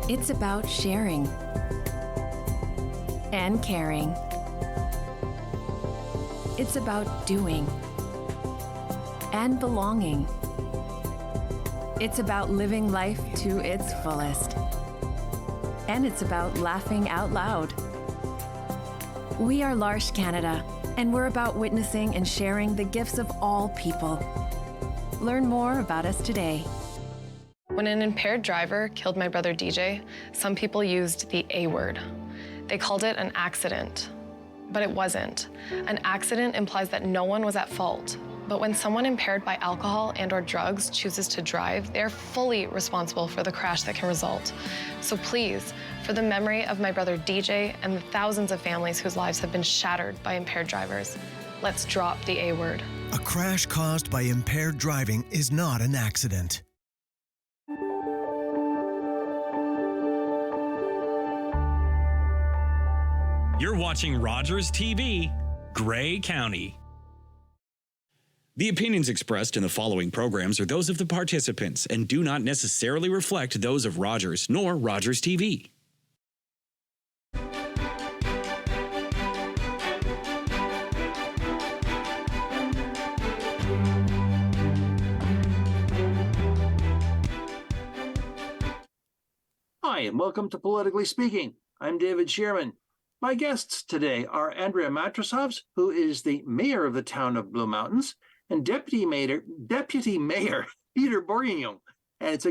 It's about sharing and caring. It's about doing and belonging. It's about living life to its fullest. And it's about laughing out loud. We are L'Arche Canada, and we're about witnessing and sharing the gifts of all people. Learn more about us today. When an impaired driver killed my brother DJ, some people used the A word. They called it an accident, but it wasn't. An accident implies that no one was at fault. But when someone impaired by alcohol and/or drugs chooses to drive, they're fully responsible for the crash that can result. So please, for the memory of my brother DJ and the thousands of families whose lives have been shattered by impaired drivers, let's drop the A word. A crash caused by impaired driving is not an accident. You're watching Rogers TV, Grey County. The opinions expressed in the following programs are those of the participants and do not necessarily reflect those of Rogers nor Rogers TV. Hi, and welcome to Politically Speaking. I'm David Shearman. My guests today are Andrea Matrosovs, who is the mayor of the town of Blue Mountains, and Deputy Mayor Peter Bordignon. And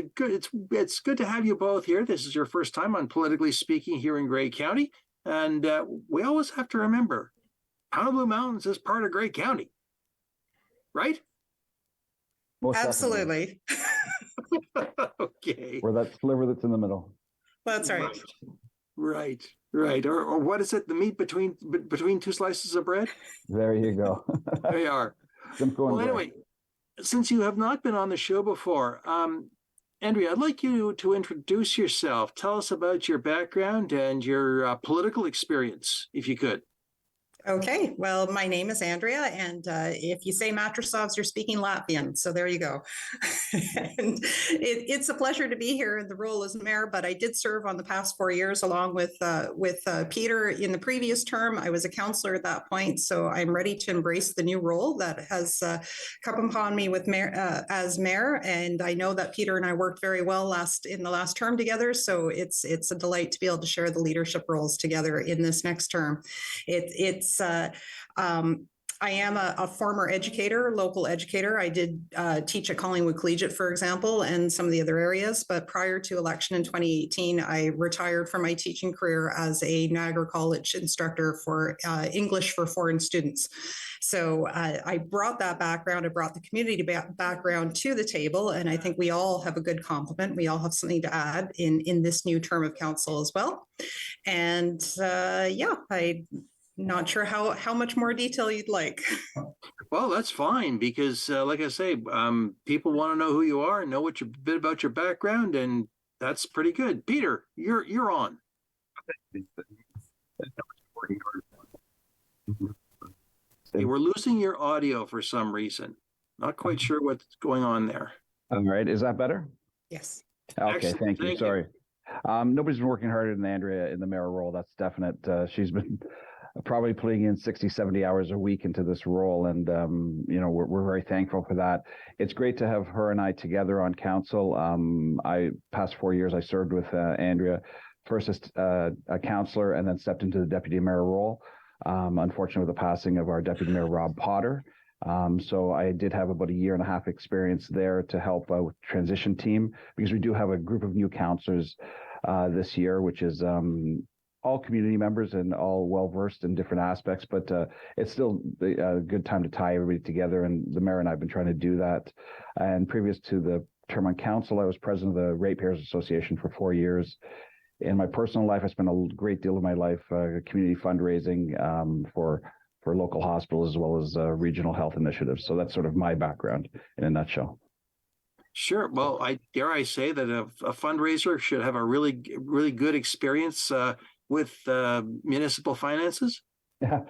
it's good to have you both here. This is your first time on Politically Speaking here in Grey County, and we always have to remember, town of Blue Mountains is part of Grey County, right? Most Absolutely. Okay. Or that sliver that's in the middle. That's right. Right. Or what is it? The meat between two slices of bread? There you go. There you are. Well, anyway, since you have not been on the show before, Andrea, I'd like you to introduce yourself. Tell us about your background and your political experience, if you could. Okay. Well, my name is Andrea, and if you say Matrosovs, you're speaking Latvian. So there you go. And it's a pleasure to be here in the role as mayor, but I did serve on the past 4 years along with Peter in the previous term. I was a councillor at that point, so I'm ready to embrace the new role that has come upon me with as mayor. And I know that Peter and I worked very well in the last term together. So it's a delight to be able to share the leadership roles together in this next term. I am a former educator, local educator. I did teach at Collingwood Collegiate, for example, and some of the other areas. But prior to election in 2018, I retired from my teaching career as a Niagara College instructor for English for foreign students. So I brought that background, I brought the community background to the table, and I think we all have a good complement. We all have something to add in this new term of council as well. And I'm not sure how much more detail you'd like. Well, that's fine because, like I say, people want to know who you are and know a bit about your background, and that's pretty good. Peter, you're on. Hey, we're losing your audio for some reason. Not quite sure what's going on there. All right, is that better? Yes. Okay, Excellent. thank you. Thank you. Sorry. Nobody's been working harder than Andrea in the mayor role. That's definite. She's been probably putting in 60, 70 hours a week into this role. And, we're very thankful for that. It's great to have her and I together on council. Past 4 years, I served with Andrea, first as a councillor and then stepped into the deputy mayor role. Unfortunately, with the passing of our deputy mayor, Rob Potter. So I did have about a year and a half experience there to help with the transition team, because we do have a group of new councillors this year, which is all community members and all well-versed in different aspects, but it's still a good time to tie everybody together. And the mayor and I have been trying to do that. And previous to the term on council, I was president of the Ratepayers Association for 4 years. In my personal life, I spent a great deal of my life community fundraising for local hospitals as well as regional health initiatives. So that's sort of my background in a nutshell. Sure. Well, dare I say that a fundraiser should have a really, really good experience with municipal finances? Yeah.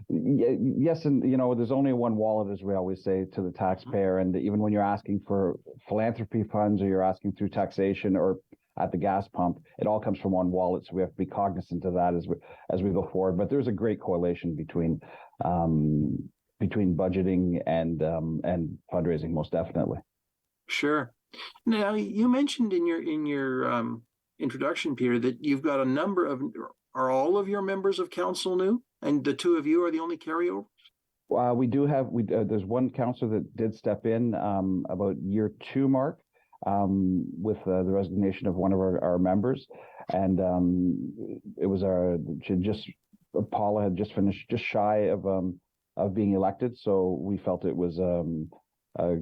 Yes, and there's only one wallet, as we always say, to the taxpayer. And even when you're asking for philanthropy funds, or you're asking through taxation, or at the gas pump. It all comes from one wallet, so we have to be cognizant of that as we go forward. But there's a great correlation between budgeting and fundraising, most definitely. Sure. Now, you mentioned in your introduction, Peter, that you've got a number of. Are all of your members of council new, and the two of you are the only carryovers? We do have. There's one councillor that did step in about year 2 mark with the resignation of one of our members, and Paula had just finished just shy of being elected, so we felt it was a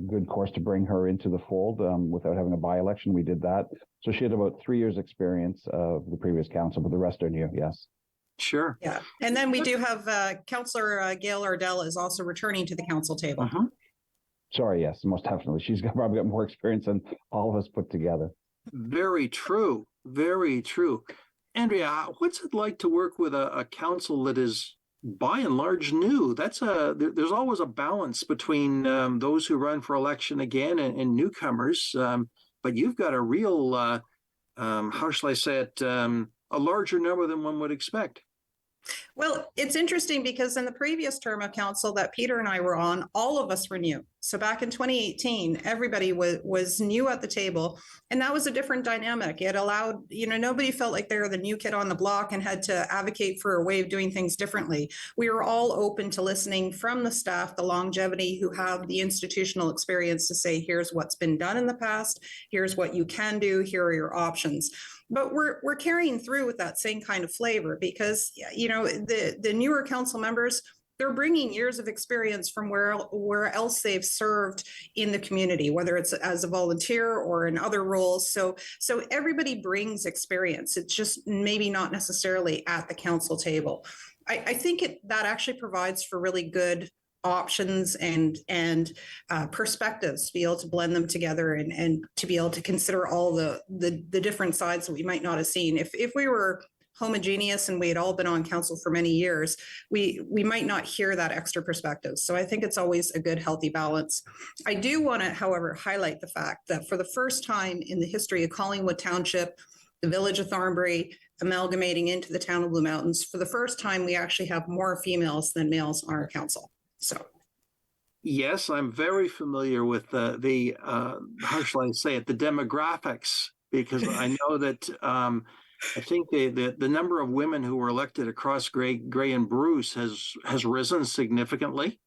good course to bring her into the fold without having a by-election. We did that. So she had about 3 years experience of the previous council, but the rest are new, yes. Sure. Yeah. And then we do have Councillor Gail Ardell is also returning to the council table. Uh-huh. Sorry, yes, most definitely. She's probably got more experience than all of us put together. Very true. Very true. Andrea, what's it like to work with a council that is by and large new? There's always a balance between those who run for election again and newcomers. But you've got a real, how shall I say it, a larger number than one would expect. Well, it's interesting because in the previous term of council that Peter and I were on, all of us were new. So back in 2018, everybody was new at the table, and that was a different dynamic. It allowed, nobody felt like they were the new kid on the block and had to advocate for a way of doing things differently. We were all open to listening from the staff, the longevity, who have the institutional experience to say, here's what's been done in the past, here's what you can do, here are your options. But we're carrying through with that same kind of flavor because, the newer council members, they're bringing years of experience from where else they've served in the community, whether it's as a volunteer or in other roles. So everybody brings experience. It's just maybe not necessarily at the council table. I think that actually provides for really good options and perspectives to be able to blend them together and to be able to consider all the different sides that we might not have seen. If we were homogeneous and we had all been on council for many years, we might not hear that extra perspective. So I think it's always a good, healthy balance. I do want to, however, highlight the fact that for the first time in the history of Collingwood Township, the village of Thornbury amalgamating into the town of Blue Mountains, for the first time, we actually have more females than males on our council. So. Yes, I'm very familiar with the how shall I say it, the demographics, because I know that I think the number of women who were elected across Grey and Bruce has risen significantly,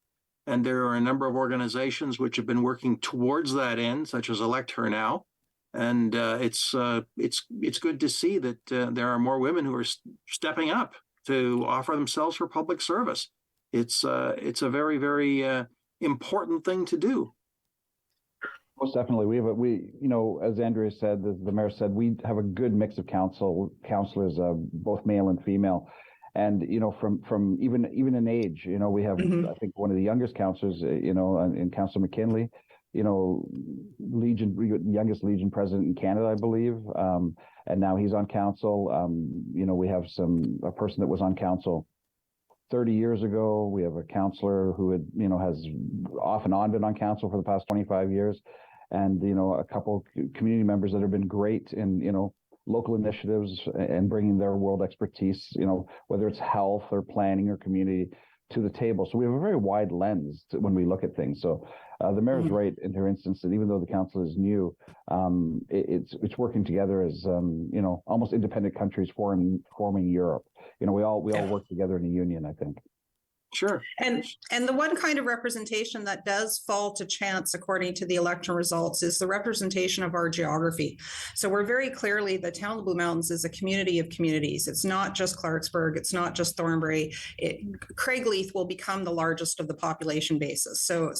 and there are a number of organizations which have been working towards that end, such as Elect Her Now, and it's good to see that there are more women who are stepping up to offer themselves for public service. It's a very, very important thing to do. Most definitely. As Andrea said, the mayor said, we have a good mix of councillors, both male and female. And, from even in age, we have, I think, one of the youngest councillors, in Councillor McKinley, youngest Legion president in Canada, I believe. And now he's on council. We have a person that was on council 30 years ago. We have a councillor who has off and on been on council for the past 25 years. And, a couple community members that have been great in, local initiatives and bringing their world expertise, whether it's health or planning or community, to the table. So we have a very wide lens when we look at things. So the mayor's right in her instance that even though the council is new, it's working together as, almost independent countries forming Europe. We all work together in a union, I think. Sure. And the one kind of representation that does fall to chance according to the election results is the representation of our geography. So we're very clearly, the town of Blue Mountains is a community of communities. It's not just Clarksburg. It's not just Thornbury. Craigleith will become the largest of the population bases. So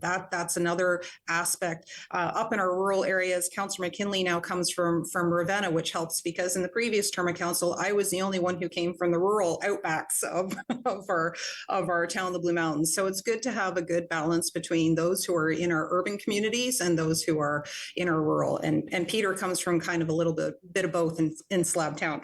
that's another aspect. Up in our rural areas, Councillor McKinley now comes from Ravenna, which helps because in the previous term of council, I was the only one who came from the rural outbacks of our town, the Blue Mountains. So it's good to have a good balance between those who are in our urban communities and those who are in our rural. And Peter comes from kind of a little bit of both in Slab Town.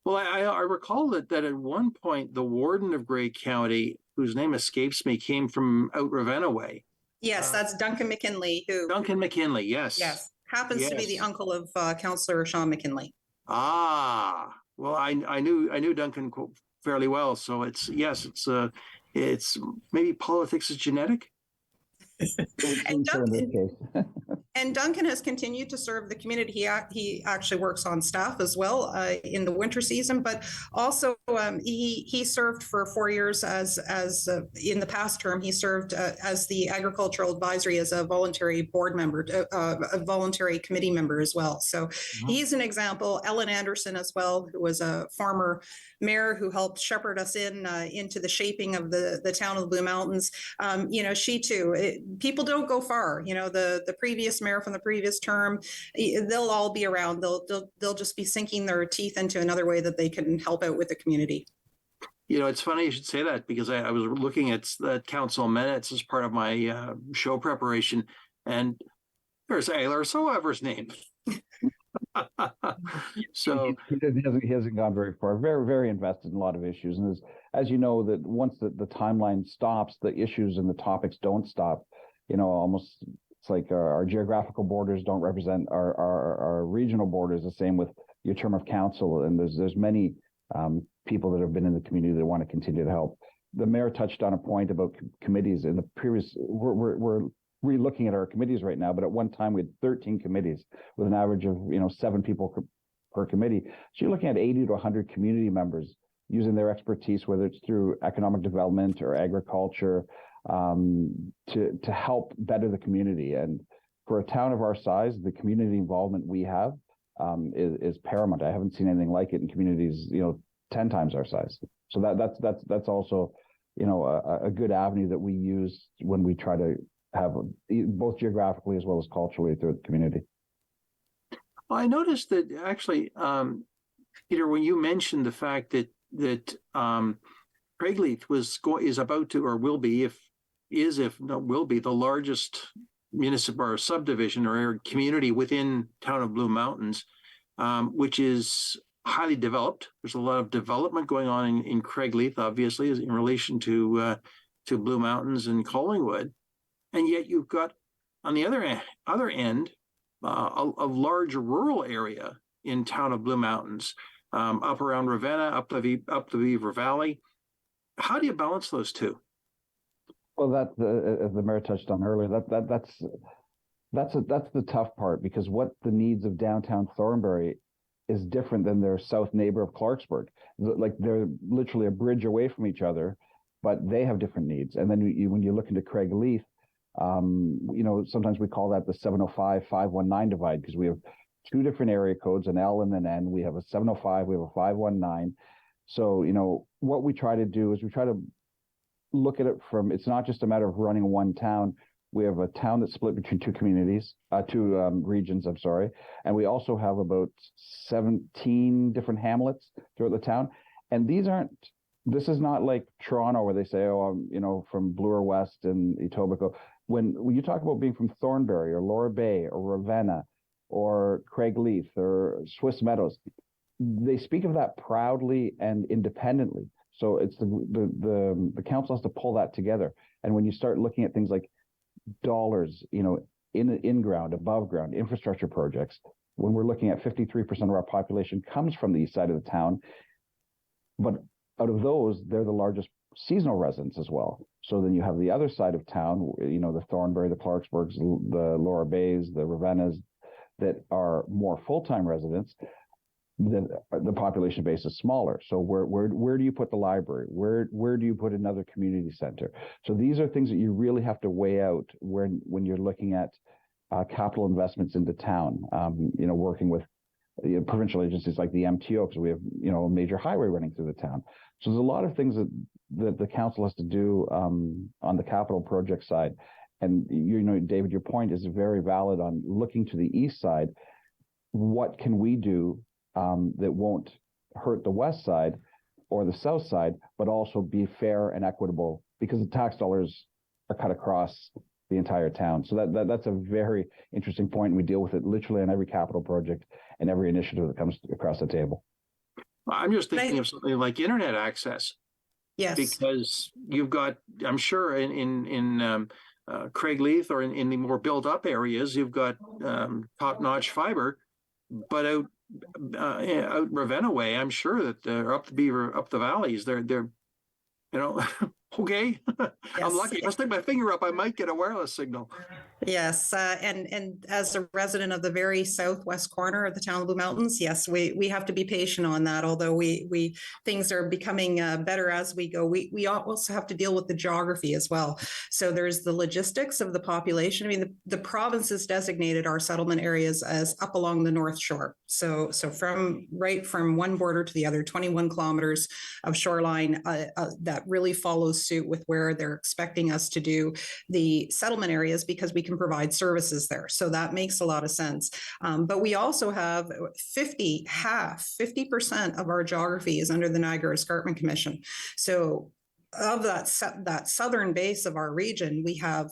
Well, I recall that at one point, the warden of Grey County, whose name escapes me, came from out Ravenna way. Yes, that's Duncan McKinley. Duncan McKinley, yes. Yes. Happens to be the Yes. uncle of Councillor Sean McKinley. Ah, well, I knew Duncan fairly well, so it's maybe politics is genetic. And So in this case. And Duncan has continued to serve the community. He actually works on staff as well in the winter season, but also he served for 4 years as in the past term. He served as the agricultural advisory as a voluntary board member, a voluntary committee member as well. So he's an example. Ellen Anderson as well, who was a former mayor who helped shepherd us into the shaping of the town of the Blue Mountains. She too. People don't go far. The previous mayor from the previous term, they'll all be around. They'll just be sinking their teeth into another way that they can help out with the community. It's funny you should say that, because I was looking at the council minutes as part of my show preparation, and there's Aylar Soever's name. So he hasn't gone very far. Very, very invested in a lot of issues, and as you know, that once the timeline stops, the issues and the topics don't stop. Almost it's like our geographical borders don't represent our regional borders. The same with your term of council, and there's many people that have been in the community that want to continue to help. The mayor touched on a point about committees in the previous. We're re-looking at our committees right now, but at one time we had 13 committees with an average of 7 people per committee. So you're looking at 80 to 100 community members using their expertise, whether it's through economic development or agriculture, to help better the community. And for a town of our size, the community involvement we have is paramount. I haven't seen anything like it in communities 10 times our size. So that's also a good avenue that we use when we try to have both geographically as well as culturally through the community. Well, I noticed that actually, Peter, when you mentioned the fact that Craigleith is about to, or will be, will be the largest municipal or subdivision or community within town of Blue Mountains, which is highly developed. There's a lot of development going on in Craigleith, obviously, in relation to Blue Mountains and Collingwood, and yet you've got on the other end a large rural area in town of Blue Mountains, up around Ravenna, up the Beaver Valley. How do you balance those two? Well, that as the mayor touched on earlier, that's the tough part, because what the needs of downtown Thornbury is different than their south neighbor of Clarksburg. Like, they're literally a bridge away from each other, but they have different needs. And then when you look into Craigleith, sometimes we call that the 705-519 divide, because we have 2 different area codes, an L and an N. We have a 705, we have a 519. So, what we try to do is we try to look at it from, it's not just a matter of running one town. We have a town that's split between 2 communities, 2 regions, I'm sorry. And we also have about 17 different hamlets throughout the town. And this is not like Toronto where they say, from Bloor West and Etobicoke. When you talk about being from Thornbury or Laura Bay or Ravenna or Craigleith or Swiss Meadows, they speak of that proudly and independently. So it's the council has to pull that together. And when you start looking at things like dollars, in ground, above ground infrastructure projects, when we're looking at 53% of our population comes from the east side of the town, but out of those, they're the largest seasonal residents as well. So then you have the other side of town, the Thornbury, the Clarksburgs, the Laura Bays, the Ravennas, that are more full-time residents. The population base is smaller. So where do you put the library? Where do you put another community center? So these are things that you really have to weigh out when you're looking at capital investments into town. Working with provincial agencies like the MTO, because we have a major highway running through the town. So there's a lot of things that the council has to do on the capital project side. And David, your point is very valid on looking to the east side. What can we do that won't hurt the west side or the south side, but also be fair and equitable, because the tax dollars are cut across the entire town. So that's a very interesting point, and we deal with it literally on every capital project and every initiative that comes across the table. I'm just thinking of something like internet access. Yes. Because you've got, I'm sure in Craigleith or in the more built-up areas, you've got top-notch fiber, but out Ravenna way, I'm sure that up the Beaver, up the valleys, they're okay. I'm lucky. If I stick my finger up, I might get a wireless signal. Yes, and as a resident of the very southwest corner of the town of Blue Mountains, yes, we have to be patient on that. Although we things are becoming better as we go, we also have to deal with the geography as well. So there's the logistics of the population. I mean, the province has designated our settlement areas as up along the North Shore. So from one border to the other, 21 kilometers of shoreline that really follows suit with where they're expecting us to do the settlement areas, because we can provide services there. So that makes a lot of sense. But we also have 50% of our geography is under the Niagara Escarpment Commission. So of that southern base of our region, we have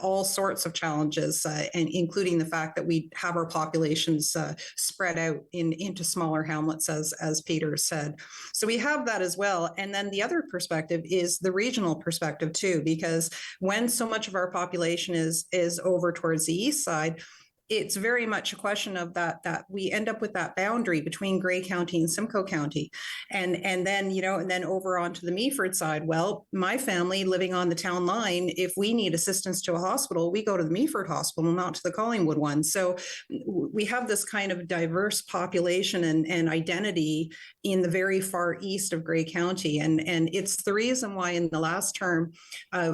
all sorts of challenges, and including the fact that we have our populations spread out into smaller hamlets, as Peter said. So we have that as well. And then the other perspective is the regional perspective too, because when so much of our population is over towards the east side, it's very much a question of that we end up with that boundary between Grey County and Simcoe County. And then over onto the Meaford side, well, my family living on the town line, if we need assistance to a hospital, we go to the Meaford Hospital, not to the Collingwood one. So we have this kind of diverse population and identity in the very far east of Grey County. And it's the reason why in the last term,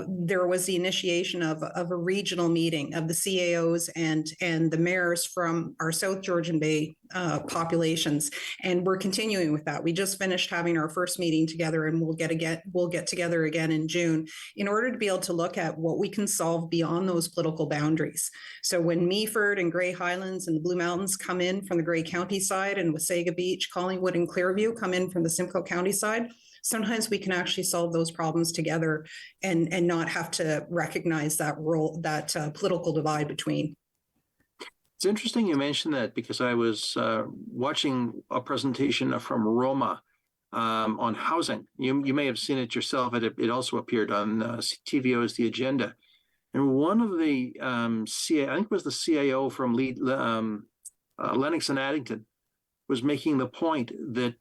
there was the initiation of a regional meeting of the CAOs and the mayors from our South Georgian Bay populations, and we're continuing with that. We just finished having our first meeting together, and we'll get together again in June in order to be able to look at what we can solve beyond those political boundaries. So when Meaford and Grey Highlands and the Blue Mountains come in from the Grey County side, and Wasaga Beach, Collingwood, and Clearview come in from the Simcoe County side, sometimes we can actually solve those problems together and not have to recognize that political divide between. It's interesting you mentioned that, because I was watching a presentation from Roma on housing. You may have seen it yourself. It also appeared on TVO's The Agenda. And one of the I think it was the CIO from Lennox and Addington, was making the point that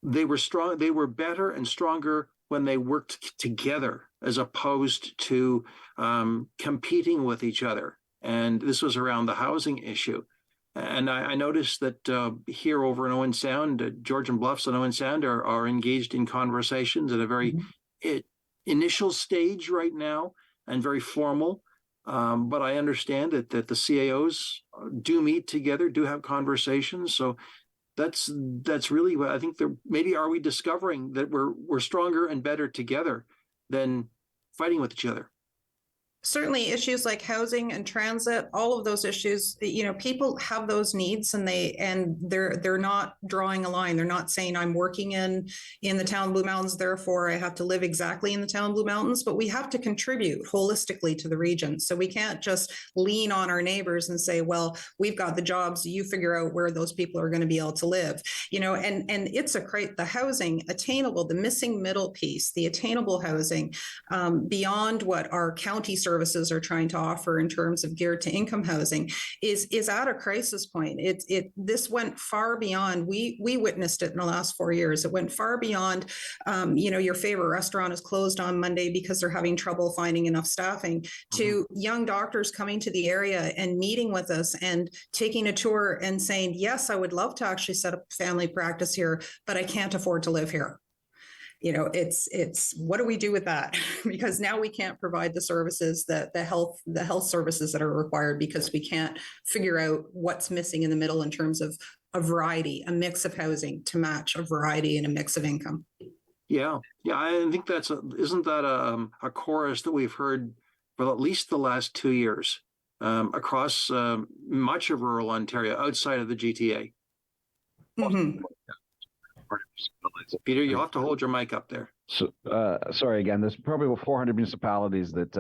they were better and stronger when they worked together, as opposed to competing with each other. And this was around the housing issue. And I noticed that here over in Owen Sound, Georgian Bluffs and Owen Sound are engaged in conversations at a very initial stage right now, and very formal. But I understand that the CAOs do meet together, do have conversations. So that's really what I think. Maybe are we discovering that we're stronger and better together than fighting with each other? Certainly issues like housing and transit, all of those issues, people have those needs, and they're not drawing a line. They're not saying I'm working in the town of Blue Mountains, therefore I have to live exactly in the town of Blue Mountains, but we have to contribute holistically to the region. So we can't just lean on our neighbors and say, well, we've got the jobs, you figure out where those people are going to be able to live, and it's the housing attainable, the missing middle piece, the attainable housing beyond what our county services are trying to offer in terms of geared to income housing is at a crisis point. This went far beyond. We witnessed it in the last 4 years. It went far beyond. Your favorite restaurant is closed on Monday because they're having trouble finding enough staffing. To young doctors coming to the area and meeting with us and taking a tour and saying, yes, I would love to actually set up a family practice here, but I can't afford to live here. It's what do we do with that? Because now we can't provide the services, the health services that are required, because we can't figure out what's missing in the middle in terms of a variety, a mix of housing to match a variety and a mix of income. Yeah. I think isn't that a chorus that we've heard for at least the last 2 years across much of rural Ontario outside of the GTA. Mm-hmm. Peter, you'll have to hold your mic up there. So, sorry again. There's probably about 400 municipalities that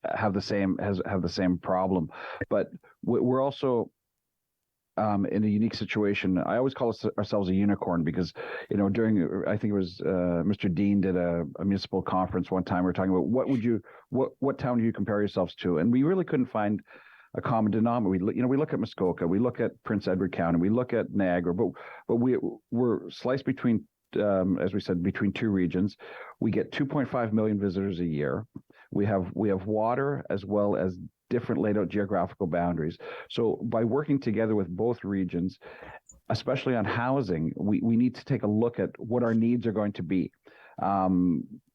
have the same problem, but we're also in a unique situation. I always call ourselves a unicorn because, during, I think it was Mr. Dean did a municipal conference one time. We were talking about what town do you compare yourselves to, and we really couldn't find a common denominator. We look at Muskoka, we look at Prince Edward County, we look at Niagara, but we're sliced between, as we said, between two regions. We get 2.5 million visitors a year. We have water as well as different laid out geographical boundaries. So by working together with both regions, especially on housing, we need to take a look at what our needs are going to be.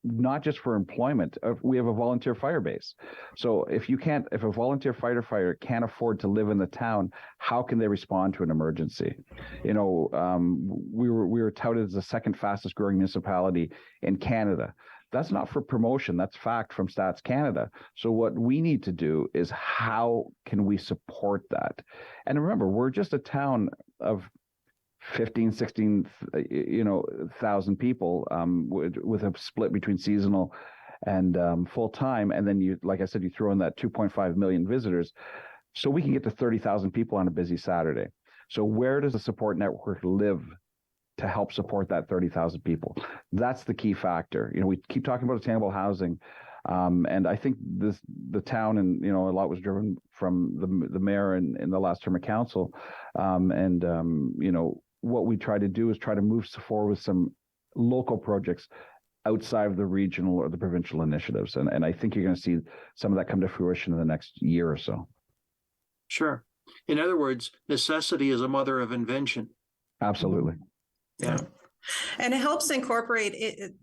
Not just for employment. We have a volunteer fire base. So if a volunteer firefighter can't afford to live in the town, how can they respond to an emergency? We were touted as the second fastest growing municipality in Canada. That's not for promotion. That's fact from Stats Canada. So what we need to do is how can we support that? And remember, we're just a town of 16,000 people with a split between seasonal and full time. And then you, like I said, you throw in that 2.5 million visitors. So we can get to 30,000 people on a busy Saturday. So where does the support network live to help support that 30,000 people? That's the key factor. We keep talking about attainable housing. And I think the town, and a lot was driven from the mayor in the last term of council. What we try to do is try to move forward with some local projects outside of the regional or the provincial initiatives. And I think you're going to see some of that come to fruition in the next year or so. Sure. In other words, necessity is a mother of invention. Absolutely. Yeah. And it helps incorporate it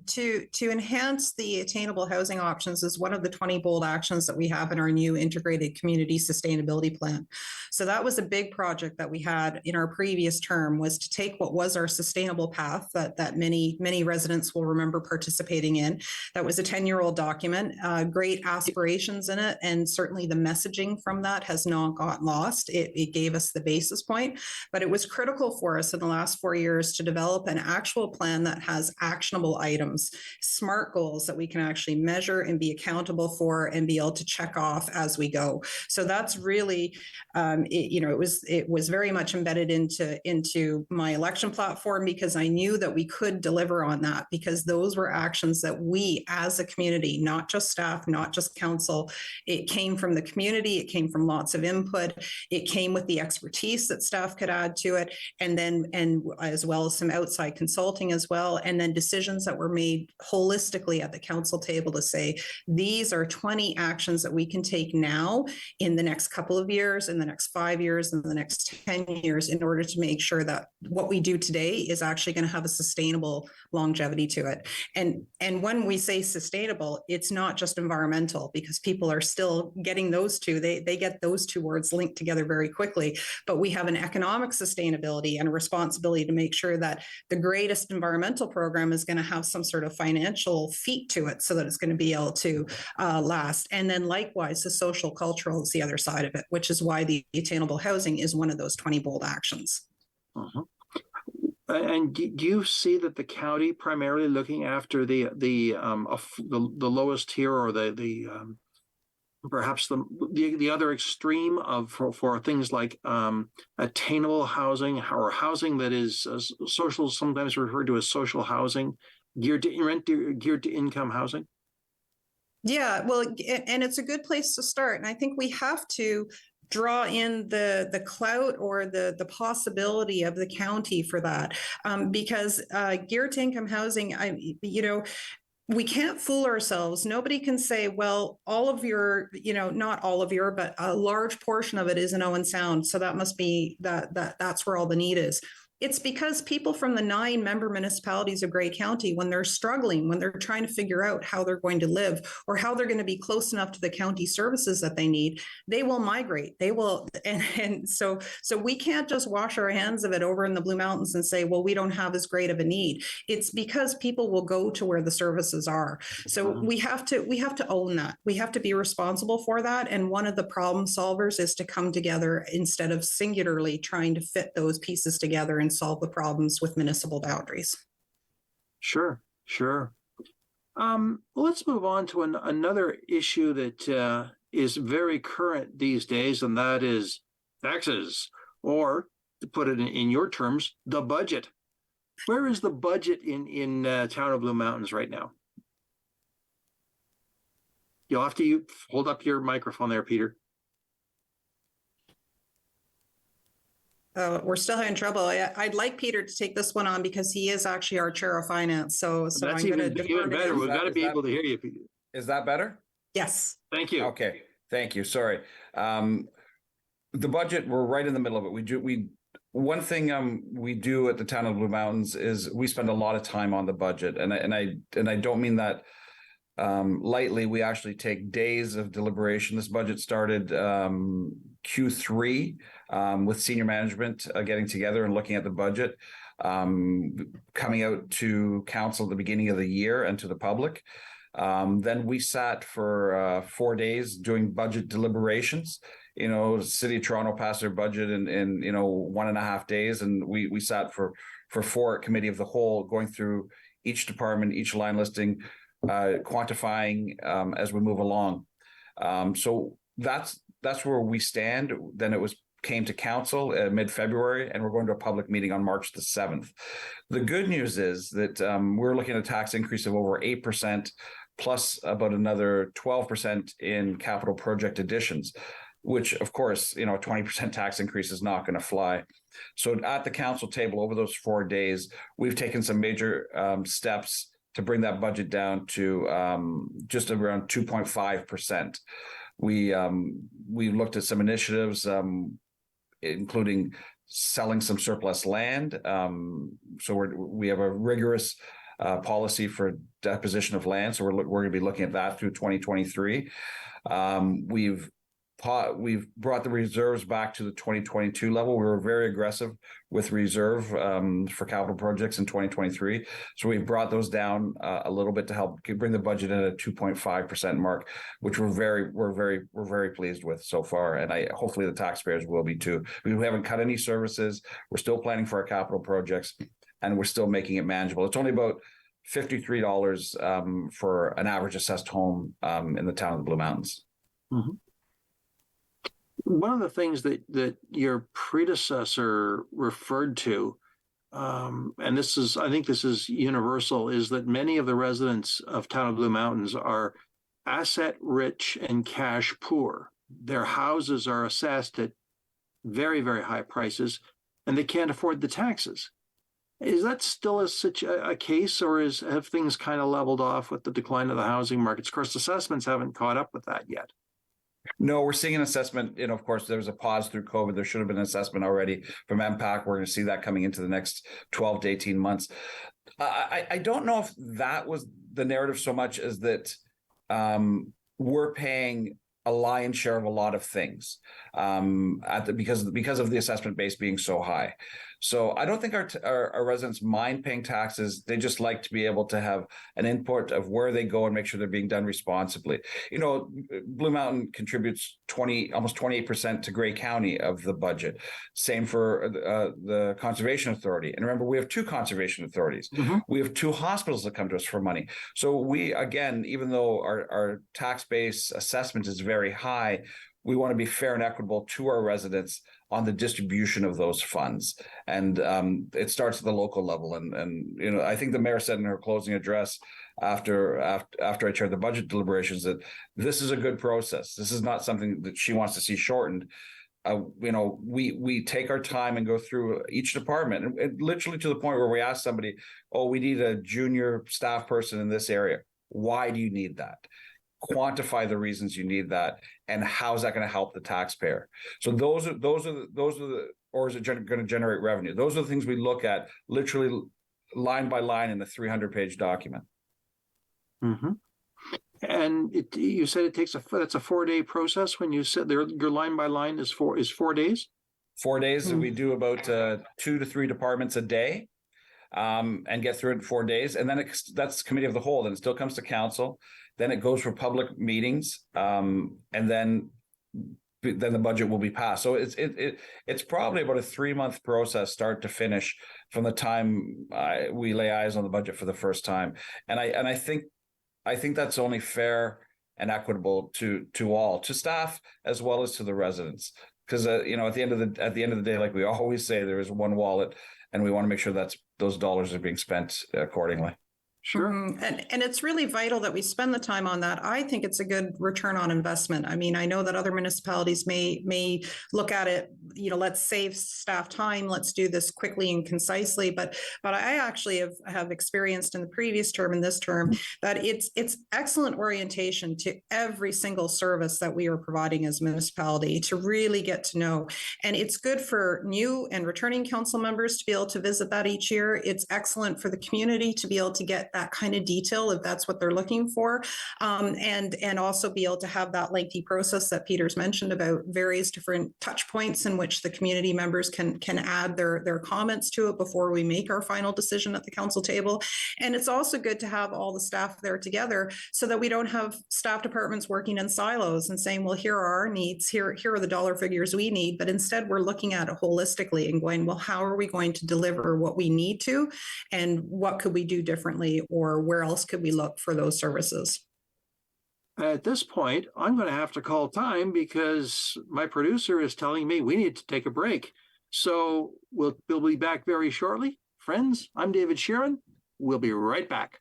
to enhance the attainable housing options is one of the 20 bold actions that we have in our new integrated community sustainability plan. So that was a big project that we had in our previous term, was to take what was our sustainable path that many residents will remember participating in. That was a 10-year-old document, great aspirations in it, and certainly the messaging from that has not got lost. It gave us the basis point, but it was critical for us in the last 4 years to develop an actual plan that has actionable items, SMART goals that we can actually measure and be accountable for and be able to check off as we go. So that's really, it was very much embedded into my election platform, because I knew that we could deliver on that, because those were actions that we as a community, not just staff, not just council, it came from the community, it came from lots of input, it came with the expertise that staff could add to it, and as well as some outside consulting as well, and then decisions that were made holistically at the council table to say, these are 20 actions that we can take now in the next couple of years, in the next 5 years, in the next 10 years, in order to make sure that what we do today is actually going to have a sustainable longevity to it. And when we say sustainable, it's not just environmental, because people are still getting those two. They get those two words linked together very quickly, but we have an economic sustainability and a responsibility to make sure that the greatest environmental program is going to have some sort of financial feat to it so that it's going to be able to last. And then likewise, the social cultural is the other side of it, which is why the attainable housing is one of those 20 bold actions. Uh-huh. And do you see that the county primarily looking after the lowest tier, or perhaps the other extreme of for things like attainable housing, or housing that is social, sometimes referred to as social housing, geared to income housing? Yeah, well, and it's a good place to start. And I think we have to draw in the clout or the possibility of the county for that, because geared to income housing, we can't fool ourselves. Nobody can say, well, all of your, not all of your, but a large portion of it is in Owen Sound, so that must be that's where all the need is. It's because people from the 9 member municipalities of Grey County, when they're struggling, when they're trying to figure out how they're going to live or how they're going to be close enough to the county services that they need, they will migrate. They will. And so we can't just wash our hands of it over in the Blue Mountains and say, well, we don't have as great of a need. It's because people will go to where the services are. So we have to own that. We have to be responsible for that. And one of the problem solvers is to come together instead of singularly trying to fit those pieces together and solve the problems with municipal boundaries. Sure. Let's move on to another issue that is very current these days, and that is taxes. or to put it in your terms, the budget. Where is the budget in town of Blue Mountains right now? You'll have to hold up your microphone there, Peter. We're still having trouble. I'd like Peter to take this one on because he is actually our chair of finance. So That's I'm going to defer even to better. him. We've got to be able to hear you, Peter. Is that better? Yes. Thank you. Okay. Thank you. Sorry. The budget, we're right in the middle of it. One thing we do at the town of Blue Mountains is we spend a lot of time on the budget, and I don't mean that lightly. We actually take days of deliberation. This budget started Q3 with senior management getting together and looking at the budget, coming out to council at the beginning of the year and to the public. Then we sat for 4 days doing budget deliberations. City of Toronto passed their budget in 1.5 days, and we sat for 4 at committee of the whole, going through each department, each line listing, quantifying as we move along. So that's where we stand. Then it came to council mid-February, and we're going to a public meeting on March the 7th. The good news is that we're looking at a tax increase of over 8%, plus about another 12% in capital project additions, which, of course, a 20% tax increase is not going to fly. So at the council table over those 4 days, we've taken some major steps to bring that budget down to just around 2.5%. We looked at some initiatives, including selling some surplus land. So we have a rigorous policy for deposition of land. So we're going to be looking at that through 2023. We've brought the reserves back to the 2022 level. We were very aggressive with reserve for capital projects in 2023. So we brought those down a little bit to help bring the budget in at a 2.5% mark, which we're very pleased with so far. And hopefully the taxpayers will be too. We haven't cut any services. We're still planning for our capital projects, and we're still making it manageable. It's only about $53 for an average assessed home in the town of the Blue Mountains. Mm-hmm. One of the things that your predecessor referred to, and I think this is universal, is that many of the residents of town of Blue Mountains are asset rich and cash poor. Their houses are assessed at very, very high prices, and they can't afford the taxes. Is that still such a case, or have things kind of leveled off with the decline of the housing markets? Of course, assessments haven't caught up with that yet. No, we're seeing an assessment. Of course, there was a pause through COVID. There should have been an assessment already from MPAC. We're going to see that coming into the next 12 to 18 months. I don't know if that was the narrative so much as that we're paying a lion's share of a lot of things because of the assessment base being so high. So I don't think our residents mind paying taxes. They just like to be able to have an input of where they go and make sure they're being done responsibly. Blue Mountain contributes almost 28% to Grey County of the budget. Same for the Conservation Authority. And remember, we have 2 conservation authorities. Mm-hmm. We have 2 hospitals that come to us for money. So we, again, even though our tax base assessment is very high, we want to be fair and equitable to our residents on the distribution of those funds. And it starts at the local level. And I think the mayor said in her closing address after I chaired the budget deliberations that this is a good process. This is not something that she wants to see shortened. We take our time and go through each department, and literally to the point where we ask somebody, we need a junior staff person in this area. Why do you need that? Quantify the reasons you need that, and how is that going to help the taxpayer? So those are the, or is it going to generate revenue? Those are the things we look at literally line by line in the 300-page document. Mm-hmm. And you said that's a 4-day process when you said your line by line is 4 days? 4 days. Mm-hmm. We do about 2 to 3 departments a day. And get through it in 4 days. And then that's committee of the whole. Then it still comes to council. Then it goes for public meetings. And then the budget will be passed. So it's probably about a 3-month process, start to finish, from the time we lay eyes on the budget for the first time. And I think that's only fair and equitable to all, to staff as well as to the residents. Because you know, at the end of the day, like we always say, there is one wallet, and we want to make sure that those dollars are being spent accordingly. Sure. And it's really vital that we spend the time on that. I think it's a good return on investment. I mean, I know that other municipalities may look at it, you know, let's save staff time, let's do this quickly and concisely. But I actually have experienced in the previous term and this term that it's excellent orientation to every single service that we are providing as a municipality to really get to know. And it's good for new and returning council members to be able to visit that each year. It's excellent for the community to be able to get that kind of detail if that's what they're looking for, and also be able to have that lengthy process that Peter's mentioned about various different touch points in which the community members can add their comments to it before we make our final decision at the council table. And it's also good to have all the staff there together so that we don't have staff departments working in silos and saying, well, here are our needs, here are the dollar figures we need, but instead we're looking at it holistically and going, well, how are we going to deliver what we need to, and what could we do differently, or where else could we look for those services? At this point, I'm going to have to call time because my producer is telling me we need to take a break. So we'll be back very shortly. Friends, I'm David Shearman. We'll be right back.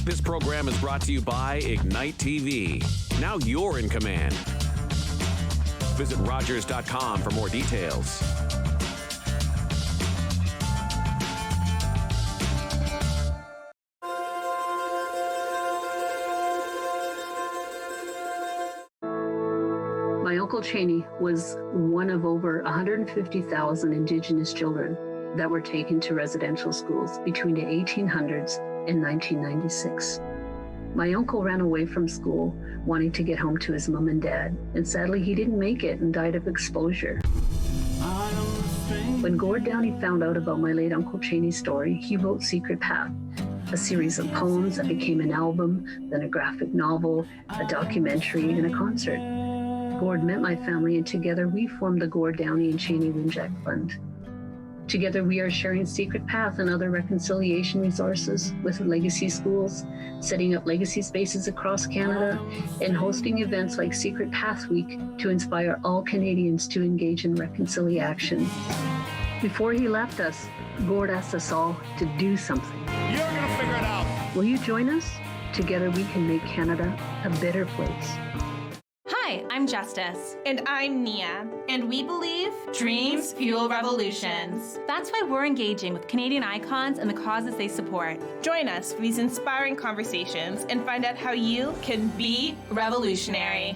This program is brought to you by Ignite TV. Now you're in command. Visit Rogers.com for more details. My Uncle Cheney was one of over 150,000 Indigenous children that were taken to residential schools between the 1800s and 1996. My uncle ran away from school wanting to get home to his mom and dad, and sadly he didn't make it and died of exposure. When Gord Downey found out about my late Uncle Cheney's story, he wrote Secret Path, a series of poems that became an album, then a graphic novel, a documentary, and a concert. Gord met my family, and together we formed the Gord Downey and Cheney Winjack Fund. Together, we are sharing Secret Path and other reconciliation resources with legacy schools, setting up legacy spaces across Canada, and hosting events like Secret Path Week to inspire all Canadians to engage in reconciliation. Before he left us, Gord asked us all to do something. You're gonna figure it out. Will you join us? Together, we can make Canada a better place. Hi, I'm Justice. And I'm Nia. And we believe dreams fuel revolutions. That's why we're engaging with Canadian icons and the causes they support. Join us for these inspiring conversations and find out how you can be revolutionary.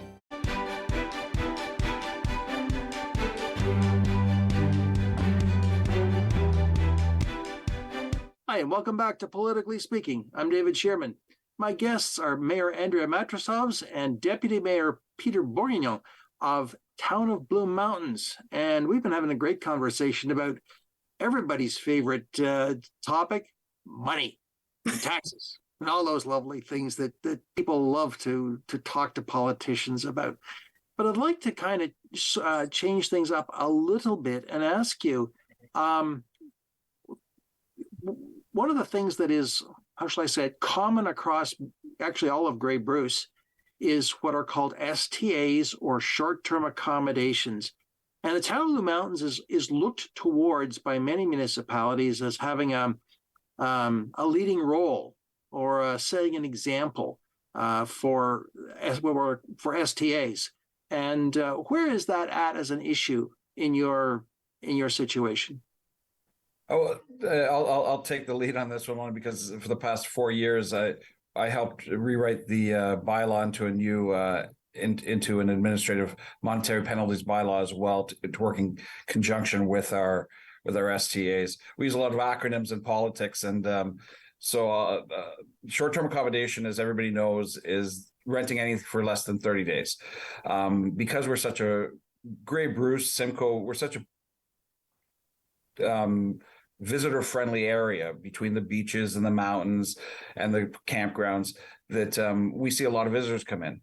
Hi, and welcome back to Politically Speaking. I'm David Shearman. My guests are Mayor Andrea Matrosovs and Deputy Mayor Peter Bordignon of Town of Blue Mountains. And we've been having a great conversation about everybody's favorite topic, money, and taxes, and all those lovely things that people love to talk to politicians about. But I'd like to kind of change things up a little bit and ask you, one of the things that is, how shall I say it, common across actually all of Grey Bruce is what are called STAs, or short-term accommodations. And the Town of Blue Mountains is looked towards by many municipalities as having a leading role, or setting an example for STAs. And where is that at as an issue in your situation? Oh, I'll take the lead on this one only because for the past 4 years, I helped rewrite the bylaw into a new into an administrative monetary penalties bylaw as well, to work in conjunction with our STAs. We use a lot of acronyms in politics, and so short-term accommodation, as everybody knows, is renting anything for less than 30 days. Because we're such a Grey Bruce, Simcoe, we're such a visitor-friendly area between the beaches and the mountains and the campgrounds that we see a lot of visitors come in.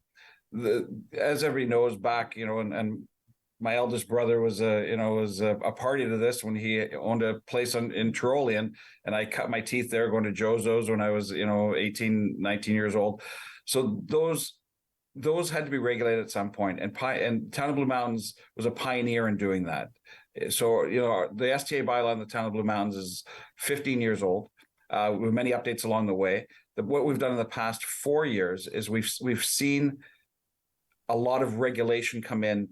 as everybody knows, back, and my eldest brother was a party to this when he owned a place in Tyrolean, and I cut my teeth there going to Jozo's when I was 18, 19 years old. So those had to be regulated at some point, and Town of Blue Mountains was a pioneer in doing that. So the STA bylaw in the Town of Blue Mountains is 15 years old, with many updates along the way. What we've done in the past 4 years is we've seen a lot of regulation come in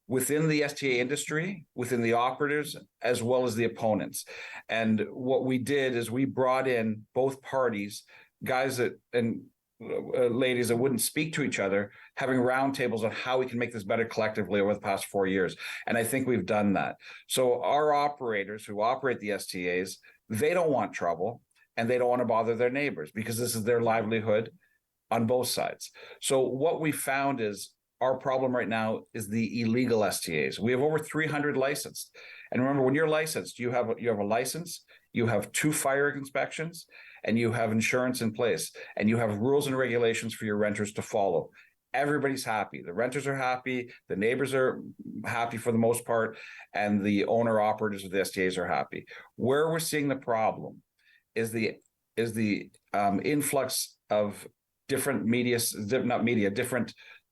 within the STA industry, within the operators, as well as the opponents. And what we did is we brought in both parties, guys and ladies that wouldn't speak to each other, having roundtables on how we can make this better collectively over the past 4 years. And I think we've done that. So our operators who operate the STAs, they don't want trouble, and they don't want to bother their neighbors because this is their livelihood on both sides. So what we found is our problem right now is the illegal STAs. We have over 300 licensed. And remember, when you're licensed, you have a license, you have 2 fire inspections, and you have insurance in place, and you have rules and regulations for your renters to follow. Everybody's happy. The renters are happy, the neighbors are happy for the most part, and the owner operators of the STAs are happy. Where we're seeing the problem is the influx of different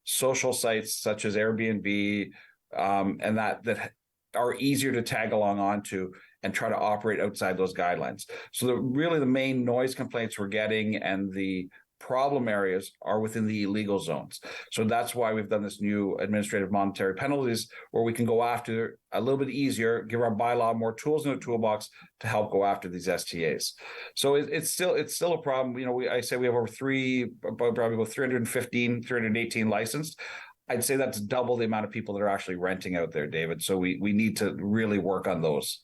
social sites such as Airbnb, and that are easier to tag along onto and try to operate outside those guidelines. So the main noise complaints we're getting and the problem areas are within the illegal zones. So that's why we've done this new administrative monetary penalties where we can go after a little bit easier, give our bylaw more tools in the toolbox to help go after these STAs. So it's still a problem. I say we have probably about 315, 318 licensed. I'd say that's double the amount of people that are actually renting out there, David. So we need to really work on those.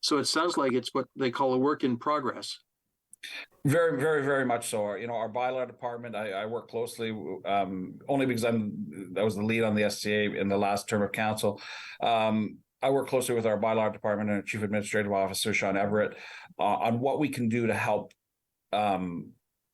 So it sounds like it's what they call a work in progress. Very, very, very much so. Our bylaw department, I work closely only because I was the lead on the STA in the last term of council. I work closely with our bylaw department and our chief administrative officer, Sean Everett, on what we can do to help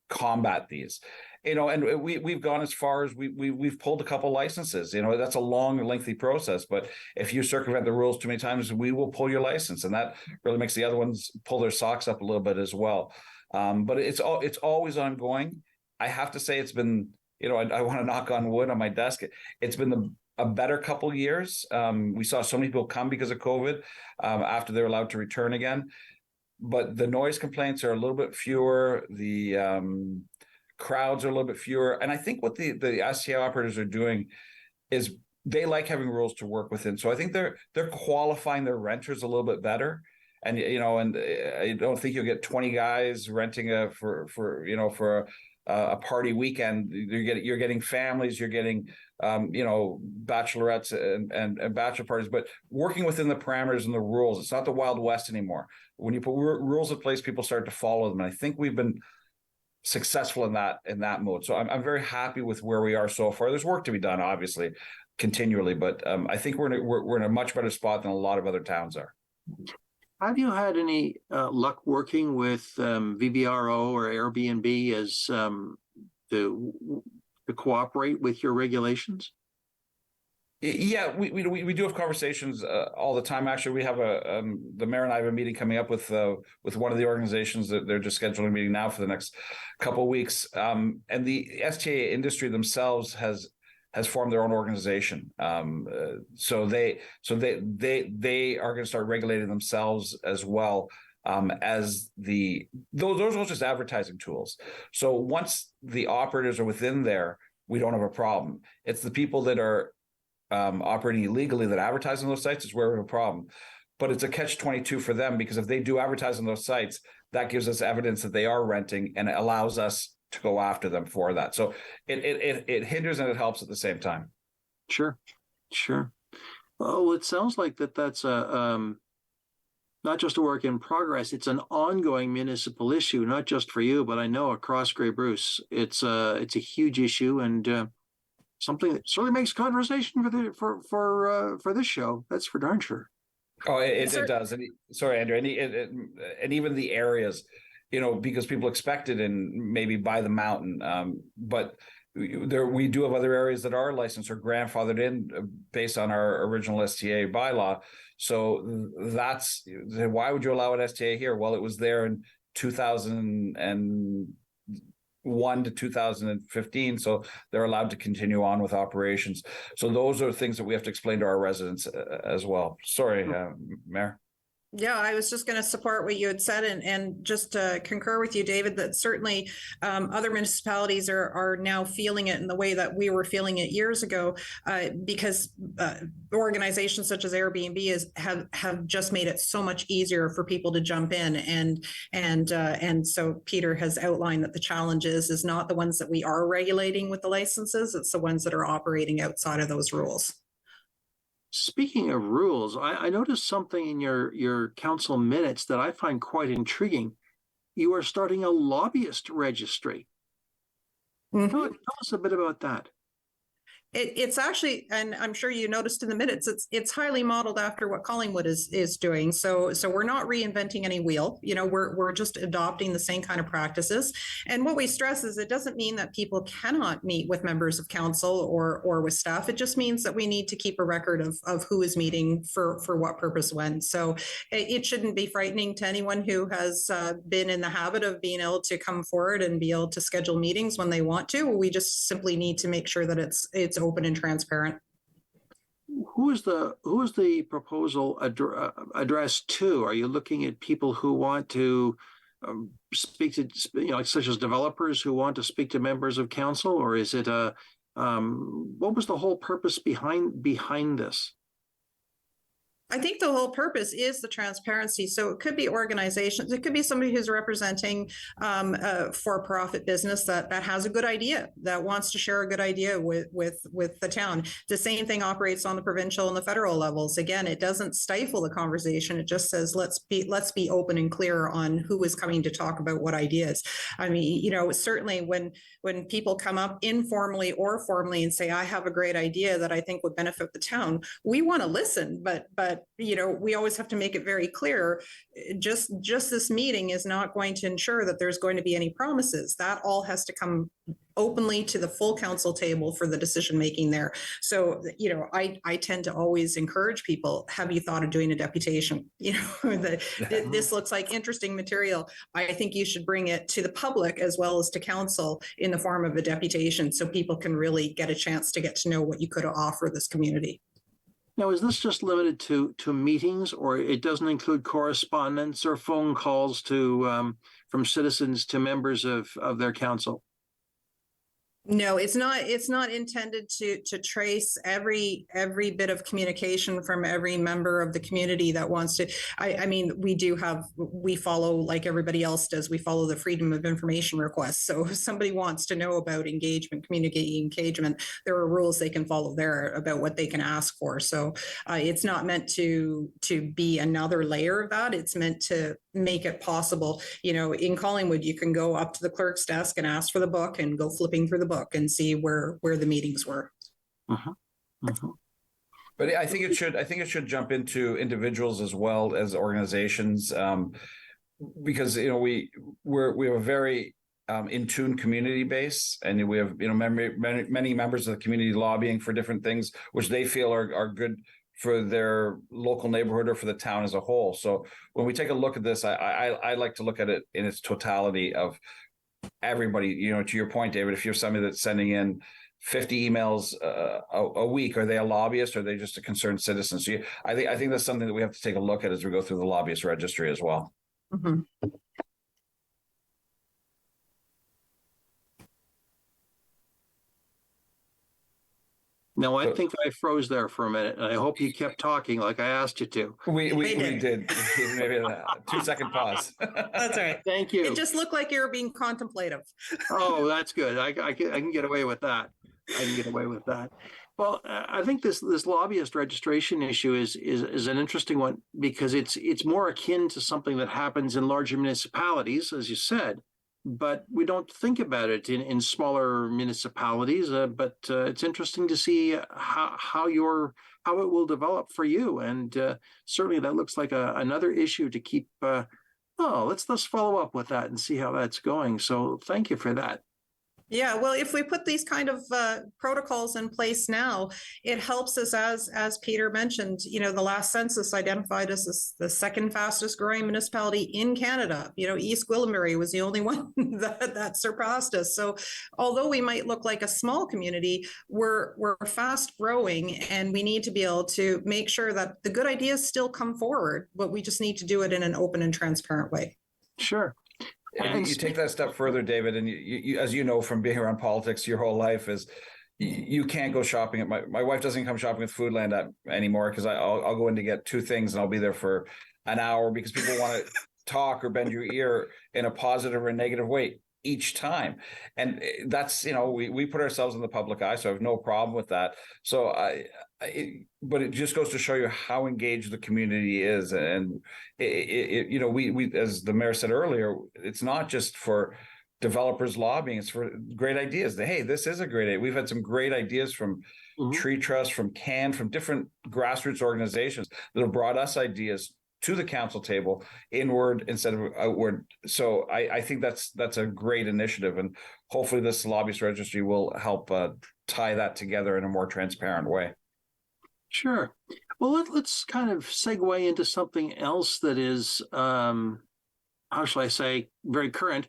combat these. And we've gone as far as we've pulled a couple licenses. That's a long, lengthy process. But if you circumvent the rules too many times, we will pull your license, and that really makes the other ones pull their socks up a little bit as well. But it's always ongoing. I have to say it's been, I want to knock on wood on my desk. It's been a better couple of years. We saw so many people come because of COVID after they're allowed to return again. But the noise complaints are a little bit fewer. The crowds are a little bit fewer. And I think what the STA operators are doing is they like having rules to work within. So I think they're qualifying their renters a little bit better. And and I don't think you'll get 20 guys renting for a party weekend. You're getting families, you're getting bachelorettes and bachelor parties, but working within the parameters and the rules. It's not the Wild West anymore. When you put rules in place, people start to follow them. And I think we've been successful in that mode. So I'm very happy with where we are so far. There's work to be done, obviously, continually, but I think we're in a much better spot than a lot of other towns are. Have you had any luck working with VBRO or Airbnb as to cooperate with your regulations? Yeah, we do have conversations all the time. Actually, we have the mayor and I have a meeting coming up with one of the organizations that they're just scheduling a meeting now for the next couple of weeks. And the STA industry themselves has formed their own organization. So they are going to start regulating themselves as well as those are just advertising tools. So once the operators are within there, we don't have a problem. It's the people that are operating illegally that advertise on those sites is where we have a problem. But it's a catch-22 for them, because if they do advertise on those sites, that gives us evidence that they are renting, and it allows us to go after them for that. So it hinders and it helps at the same time. Sure. Oh, it sounds like that's a not just a work in progress. It's an ongoing municipal issue, not just for you, but I know across Grey Bruce, it's a huge issue, and something that certainly makes conversation for this show. That's for darn sure. Oh, it does. And sorry, Andrea, and even the areas, because people expect it in maybe by the mountain, but we do have other areas that are licensed or grandfathered in based on our original STA bylaw. So that's why would you allow an STA here? Well, it was there in 2001 to 2015, so they're allowed to continue on with operations. So those are things that we have to explain to our residents as well. Sorry, Mayor. Yeah, I was just going to support what you had said and just concur with you, David, that certainly other municipalities are now feeling it in the way that we were feeling it years ago, because organizations such as Airbnb have just made it so much easier for people to jump in. And so Peter has outlined that the challenge is not the ones that we are regulating with the licenses, it's the ones that are operating outside of those rules. Speaking of rules, I noticed something in your council minutes that I find quite intriguing. You are starting a lobbyist registry. Mm-hmm. Tell us a bit about that. It's actually, and I'm sure you noticed in the minutes, it's highly modeled after what Collingwood is doing. So we're not reinventing any wheel. You know, we're just adopting the same kind of practices. And what we stress is it doesn't mean that people cannot meet with members of council or with staff. It just means that we need to keep a record of who is meeting for what purpose when. So it shouldn't be frightening to anyone who has been in the habit of being able to come forward and be able to schedule meetings when they want to. We just simply need to make sure that it's open and transparent. Who is the proposal addressed to? Are you looking at people who want to speak to, such as developers who want to speak to members of council, or is it what was the whole purpose behind this? I think the whole purpose is the transparency. So it could be organizations, it could be somebody who's representing a for-profit business that has a good idea, that wants to share a good idea with the town. The same thing operates on the provincial and the federal levels. Again, it doesn't stifle the conversation. It just says, let's be open and clear on who is coming to talk about what ideas. I mean, certainly when people come up informally or formally and say, I have a great idea that I think would benefit the town, we want to listen, but we always have to make it very clear, just this meeting is not going to ensure that there's going to be any promises. That all has to come openly to the full council table for the decision making there. So, I tend to always encourage people, have you thought of doing a deputation? This looks like interesting material. I think you should bring it to the public as well as to council in the form of a deputation so people can really get a chance to get to know what you could offer this community. Now, is this just limited to meetings, or it doesn't include correspondence or phone calls to from citizens to members of their council? No, it's not intended to trace every bit of communication from every member of the community that wants to. I mean, we follow, like everybody else does, we follow the Freedom of Information request. So if somebody wants to know about community engagement, there are rules they can follow there about what they can ask for. So it's not meant to be another layer of that. It's meant to make it possible. In Collingwood, you can go up to the clerk's desk and ask for the book and go flipping through the book and see where the meetings were. Uh-huh. Uh-huh. But I think it should jump into individuals as well as organizations, because we have a very in tune community base, and we have many members of the community lobbying for different things which they feel are good for their local neighborhood or for the town as a whole. So when we take a look at this, I like to look at it in its totality of everybody. To your point, David, if you're somebody that's sending in 50 emails a week, are they a lobbyist or are they just a concerned citizen? So I think that's something that we have to take a look at as we go through the lobbyist registry as well. Mm-hmm. No, I think I froze there for a minute, and I hope you kept talking like I asked you to. We did. Maybe a 2-second pause. That's all right. Thank you. It just looked like you were being contemplative. Oh, that's good. I can get away with that. Well, I think this lobbyist registration issue is an interesting one because it's more akin to something that happens in larger municipalities, as you said. But we don't think about it in smaller municipalities. But it's interesting to see how it will develop for you, and certainly that looks like another issue to keep. Let's follow up with that and see how that's going. So thank you for that. Yeah, well, if we put these kind of protocols in place now, it helps us, as Peter mentioned, the last census identified us as the second fastest growing municipality in Canada. East Gwillimbury was the only one that surpassed us. So although we might look like a small community, we're fast growing, and we need to be able to make sure that the good ideas still come forward, but we just need to do it in an open and transparent way. Sure. And you take that a step further, David, and you, as you know from being around politics your whole life, is you can't go shopping. My wife doesn't come shopping at Foodland anymore, because I'll go in to get two things and I'll be there for an hour, because people want to talk or bend your ear in a positive or negative way each time. And that's, we put ourselves in the public eye, so I have no problem with that. So but it just goes to show you how engaged the community is. And we, as the mayor said earlier, it's not just for developers lobbying, it's for great ideas. Hey, this is a great idea. We've had some great ideas from Tree Trust, from CAN, from different grassroots organizations that have brought us ideas to the council table, inward instead of outward. So I think that's a great initiative, and hopefully this lobbyist registry will help tie that together in a more transparent way. Sure. Well, let's kind of segue into something else that is, how shall I say, very current,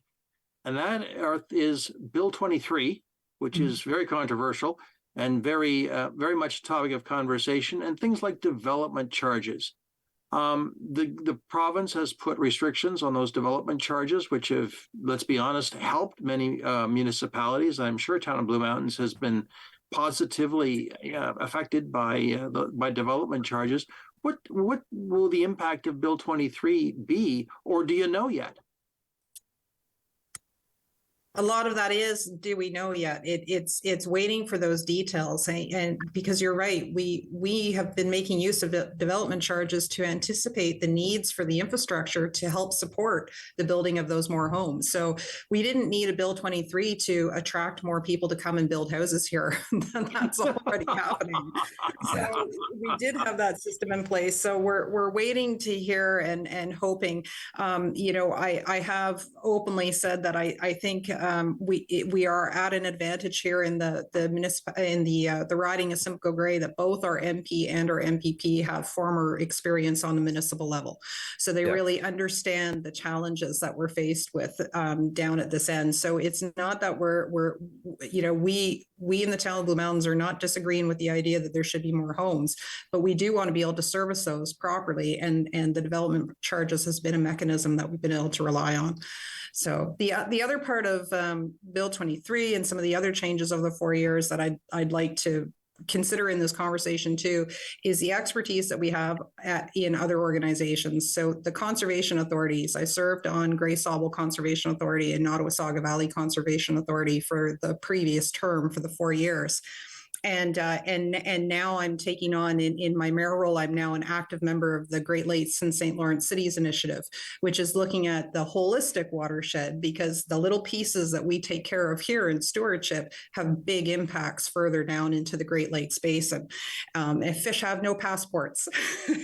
and that is Bill 23, which is very controversial and very much a topic of conversation, and things like development charges. The province has put restrictions on those development charges, which have, let's be honest, helped many municipalities. I'm sure Town of Blue Mountains has been positively affected by development charges. What will the impact of Bill 23 be, or do you know yet? A lot of that is, do we know yet? It's waiting for those details, and because you're right, we have been making use of development charges to anticipate the needs for the infrastructure to help support the building of those more homes. So we didn't need a Bill 23 to attract more people to come and build houses here. That's already happening. So we did have that system in place. So we're waiting to hear and hoping. I have openly said that I think. We are at an advantage here in the riding of Simcoe Grey, that both our MP and our MPP have former experience on the municipal level, so they really understand the challenges that we're faced with down at this end. So it's not that we in the Town of Blue Mountains are not disagreeing with the idea that there should be more homes, but we do want to be able to service those properly, and the development charges has been a mechanism that we've been able to rely on. So the other part of Bill 23 and some of the other changes over the 4 years that I'd like to consider in this conversation too is the expertise that we have in other organizations. So the conservation authorities, I served on Grey Sauble Conservation Authority and Nottawasaga Valley Conservation Authority for the previous term for the 4 years. And now I'm taking on in my mayor role, I'm now an active member of the Great Lakes and St. Lawrence Cities Initiative, which is looking at the holistic watershed, because the little pieces that we take care of here in stewardship have big impacts further down into the Great Lakes Basin. And fish have no passports,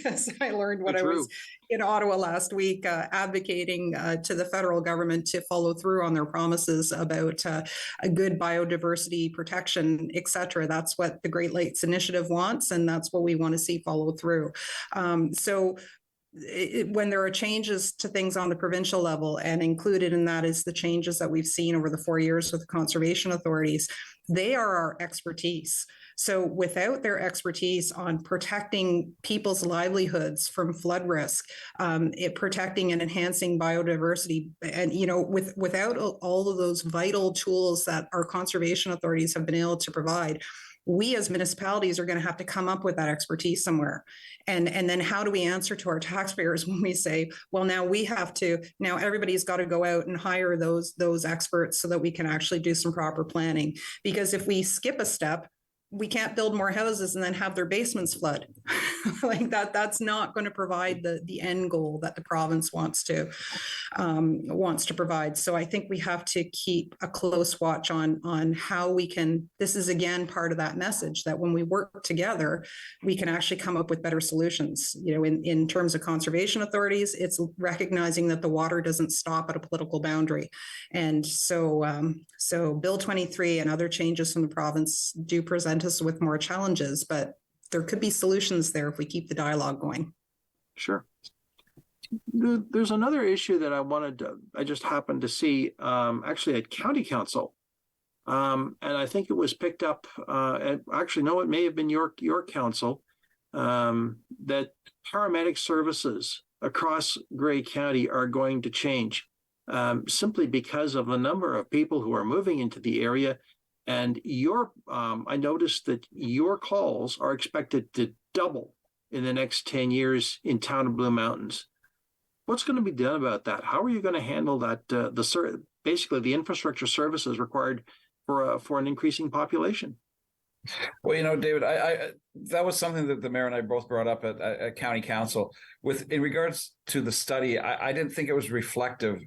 as I learned when I was in Ottawa last week, advocating to the federal government to follow through on their promises about a good biodiversity protection, et cetera. That's what the Great Lakes Initiative wants, and that's what we want to see follow through. When there are changes to things on the provincial level, and included in that is the changes that we've seen over the 4 years with the conservation authorities, they are our expertise. So without their expertise on protecting people's livelihoods from flood risk, protecting and enhancing biodiversity, and without all of those vital tools that our conservation authorities have been able to provide, we as municipalities are going to have to come up with that expertise somewhere. And then how do we answer to our taxpayers when we say, well, now everybody's got to go out and hire those experts so that we can actually do some proper planning? Because if we skip a step, we can't build more houses and then have their basements flood. Like that's not going to provide the end goal that the province wants to provide. So I think we have to keep a close watch on how we can, this is again part of that message that when we work together, we can actually come up with better solutions. In terms of conservation authorities, it's recognizing that the water doesn't stop at a political boundary. And so Bill 23 and other changes from the province do present us with more challenges, but there could be solutions there if we keep the dialogue going. Sure. There's another issue that I just happened to see actually at County Council. And I think it was picked up it may have been your council, that paramedic services across Grey County are going to change simply because of the number of people who are moving into the area. And I noticed that your calls are expected to double in the next 10 years in town of Blue Mountains. What's going to be done about that? How are you going to handle that? Basically, the infrastructure services required for an increasing population. Well, David, I that was something that the mayor and I both brought up at County Council. In regards to the study, I didn't think it was reflective.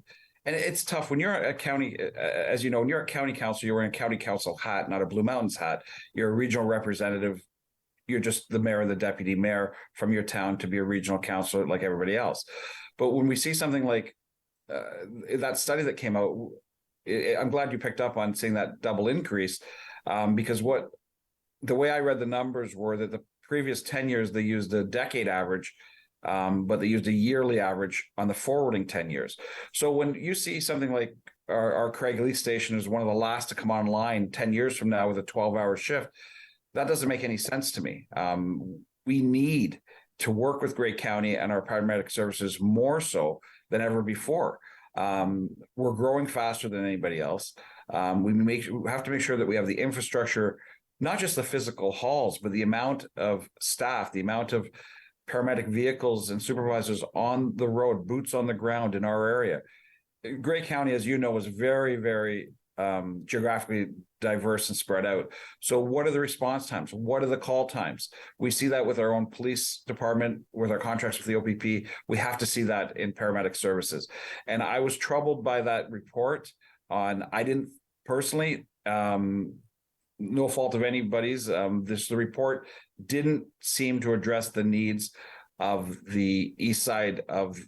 And it's tough when you're a county, as you know, when you're at County Council, you're wearing a County Council hat, not a Blue Mountains hat. You're a regional representative. You're just the mayor and the deputy mayor from your town to be a regional councilor like everybody else. But when we see something like that study that came out, I'm glad you picked up on seeing that double increase, because the way I read the numbers were that the previous 10 years, they used a decade average, but they used a yearly average on the forwarding 10 years. So when you see something like our Craiglee station is one of the last to come online 10 years from now with a 12-hour shift, that doesn't make any sense to me. We need to work with Grey County and our paramedic services more so than ever before. We're growing faster than anybody else. We have to make sure that we have the infrastructure, not just the physical halls, but the amount of staff, the amount of paramedic vehicles and supervisors on the road, boots on the ground in our area. Grey County, as you know, is very, very geographically diverse and spread out. So what are the response times? What are the call times? We see that with our own police department, with our contracts with the OPP. We have to see that in paramedic services. And I was troubled by that report I didn't personally, no fault of anybody's, the report didn't seem to address the needs of the east side of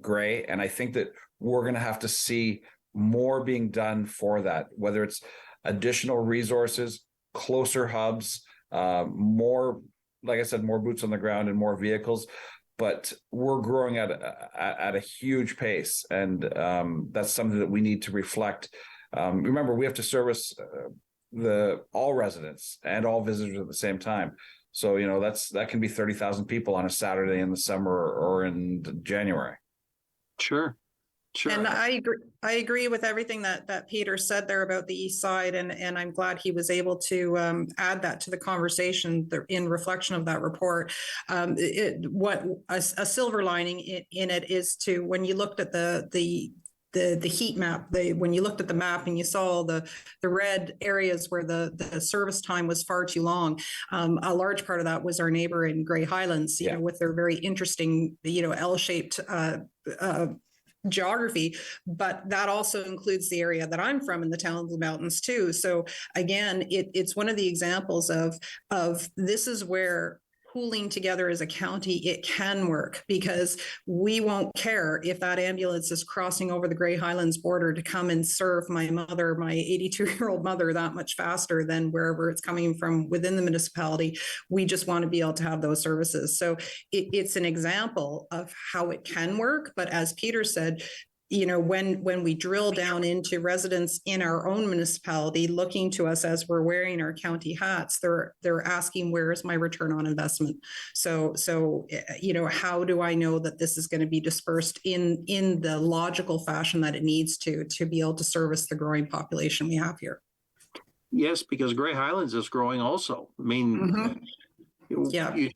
Grey. And I think that we're going to have to see more being done for that, whether it's additional resources, closer hubs, more, like I said, more boots on the ground and more vehicles. But we're growing at a huge pace, and that's something that we need to reflect. Remember, we have to service all residents and all visitors at the same time. So that can be 30,000 people on a Saturday in the summer or in January. Sure. And I agree with everything that Peter said there about the east side, and I'm glad he was able to add that to the conversation in reflection of that report. What a silver lining in it is to, when you looked at the heat map, when you looked at the map and you saw the red areas where the service time was far too long, a large part of that was our neighbor in Grey Highlands, with their very interesting, L-shaped geography, but that also includes the area that I'm from in the town of Blue Mountains too. So again, it's one of the examples of this is where pooling together as a county, it can work, because we won't care if that ambulance is crossing over the Grey Highlands border to come and serve my 82-year-old mother, that much faster than wherever it's coming from within the municipality. We just want to be able to have those services. So it's an example of how it can work. But as Peter said, when we drill down into residents in our own municipality looking to us as we're wearing our county hats, they're asking, where is my return on investment? So how do I know that this is going to be dispersed in the logical fashion that it needs to be able to service the growing population we have here? Yes, because Grey Highlands is growing also. I mean,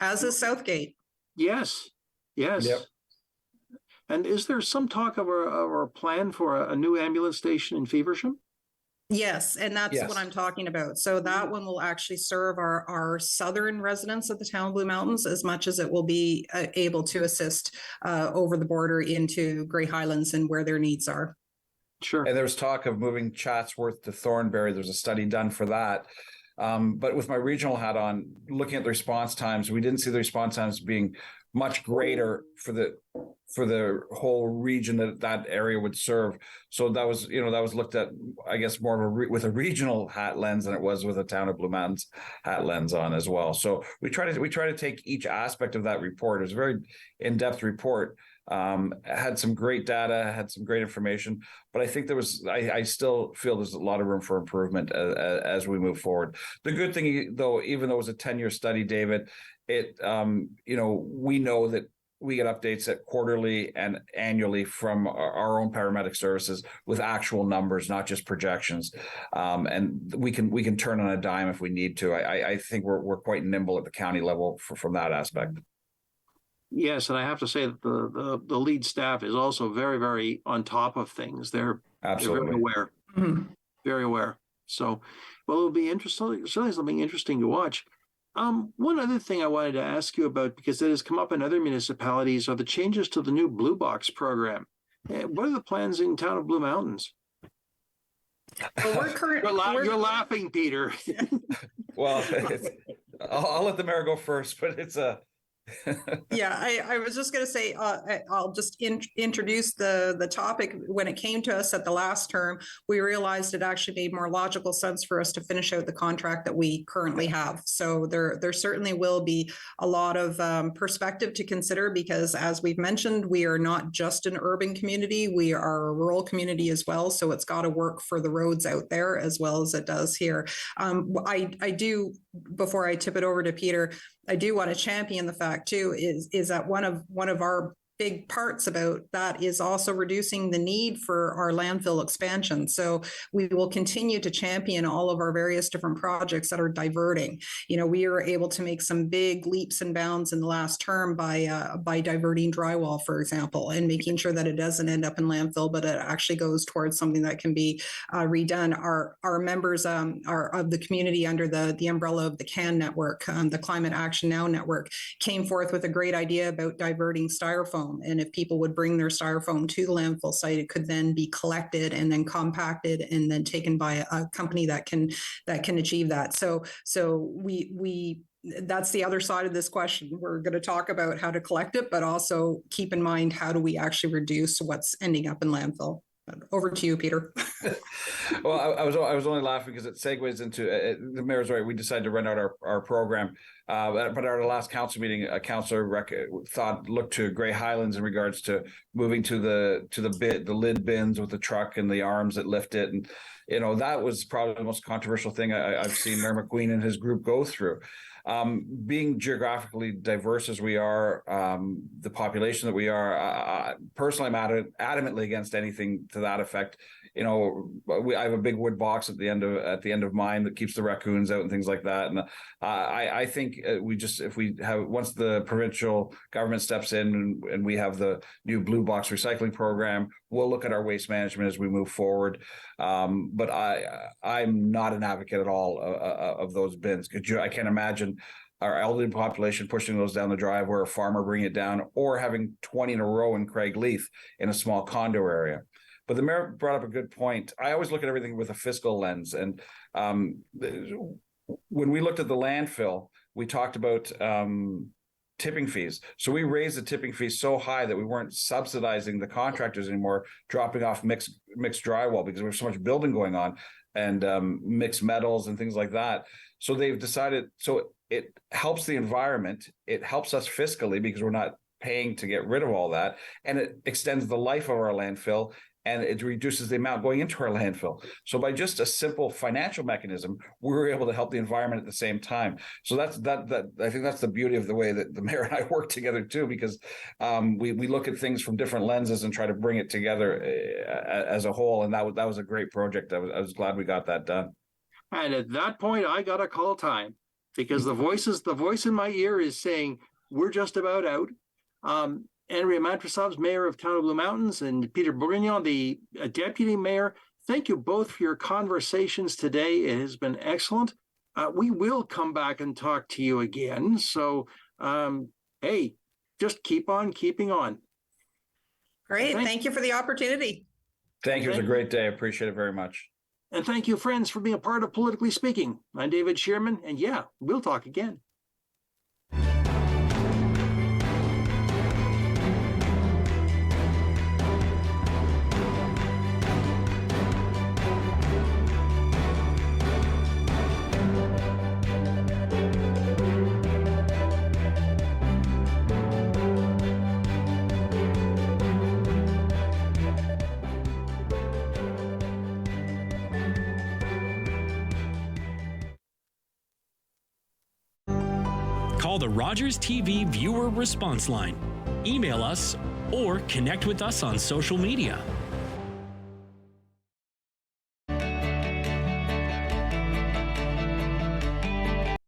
as is Southgate. Yes. Yep. And is there some talk of a plan for a new ambulance station in Feversham? Yes, and that's what I'm talking about. So that one will actually serve our southern residents of the town of Blue Mountains as much as it will be able to assist over the border into Grey Highlands and where their needs are. Sure. And there's talk of moving Chatsworth to Thornbury. There's a study done for that. But with my regional hat on, looking at the response times, we didn't see the response times being much greater for the whole region that area would serve. So that was looked at, I guess, more of with a regional hat lens than it was with a town of Blue Mountains hat lens on as well. So we try to take each aspect of that report. It was a very in-depth report. Had some great data, had some great information, but I think I still feel there's a lot of room for improvement as we move forward. The good thing, though, even though it was a 10-year study, David, we know that we get updates at quarterly and annually from our own paramedic services with actual numbers, not just projections. And we can turn on a dime if we need to. I think we're quite nimble at the county level from that aspect. Yes, and I have to say that the lead staff is also very, very on top of things. They're very aware, very aware. So, well, it'll be interesting. Certainly, something interesting to watch. One other thing I wanted to ask you about, because it has come up in other municipalities, are the changes to the new Blue Box program. What are the plans in town of Blue Mountains? Well, you're laughing, Peter. Well, I'll let the mayor go first, but it's a. Yeah, I was just going to say, I'll just introduce the topic. When it came to us at the last term, we realized it actually made more logical sense for us to finish out the contract that we currently have. So there certainly will be a lot of perspective to consider, because as we've mentioned, we are not just an urban community, we are a rural community as well. So it's got to work for the roads out there as well as it does here. I do, before I tip it over to Peter, I do want to champion the fact too is that one of our big parts about that is also reducing the need for our landfill expansion. So we will continue to champion all of our various different projects that are diverting. We were able to make some big leaps and bounds in the last term by diverting drywall, for example, and making sure that it doesn't end up in landfill, but it actually goes towards something that can be redone. Our members are of the community under the umbrella of the CAN network, the Climate Action Now network, came forth with a great idea about diverting styrofoam. And if people would bring their styrofoam to the landfill site, it could then be collected and then compacted and then taken by a company that can achieve that. So we that's the other side of this question. We're going to talk about how to collect it, but also keep in mind, how do we actually reduce what's ending up in landfill? Over to you, Peter. Well, I was only laughing because it segues into the mayor's right. We decided to run out our program, but at our last council meeting, a councillor looked to Grey Highlands in regards to moving to the lid bins with the truck and the arms that lift it, and that was probably the most controversial thing I've seen Mayor McQueen and his group go through. Being geographically diverse as we are, the population that we are, personally, I'm adamantly against anything to that effect. I have a big wood box at the end of mine that keeps the raccoons out and things like that. And I think once the provincial government steps in and we have the new Blue Box recycling program, we'll look at our waste management as we move forward. But I'm not an advocate at all of those bins. I can't imagine our elderly population pushing those down the drive, or a farmer bringing it down, or having 20 in a row in Craigleith in a small condo area. But the mayor brought up a good point. I always look at everything with a fiscal lens. And when we looked at the landfill, we talked about tipping fees. So we raised the tipping fees so high that we weren't subsidizing the contractors anymore, dropping off mixed drywall, because there was so much building going on, and mixed metals and things like that. So they've decided, so it helps the environment. It helps us fiscally because we're not paying to get rid of all that. And it extends the life of our landfill, and it reduces the amount going into our landfill. So by just a simple financial mechanism, we were able to help the environment at the same time. So I think that's the beauty of the way that the mayor and I work together too, because we look at things from different lenses and try to bring it together as a whole. And that was a great project. I was glad we got that done. And at that point, I got a call time, because the voice in my ear is saying, we're just about out. Andrea Matrosovs, mayor of Town of Blue Mountains, and Peter Bordignon, the deputy mayor, thank you both for your conversations today. It has been excellent. We will come back and talk to you again. So, hey, just keep on keeping on. Great. Thank you for the opportunity. Thank you. It was a great day. I appreciate it very much. And thank you, friends, for being a part of Politically Speaking. I'm David Shearman, and yeah, we'll talk again. Call the Rogers TV viewer response line, email us, or connect with us on social media.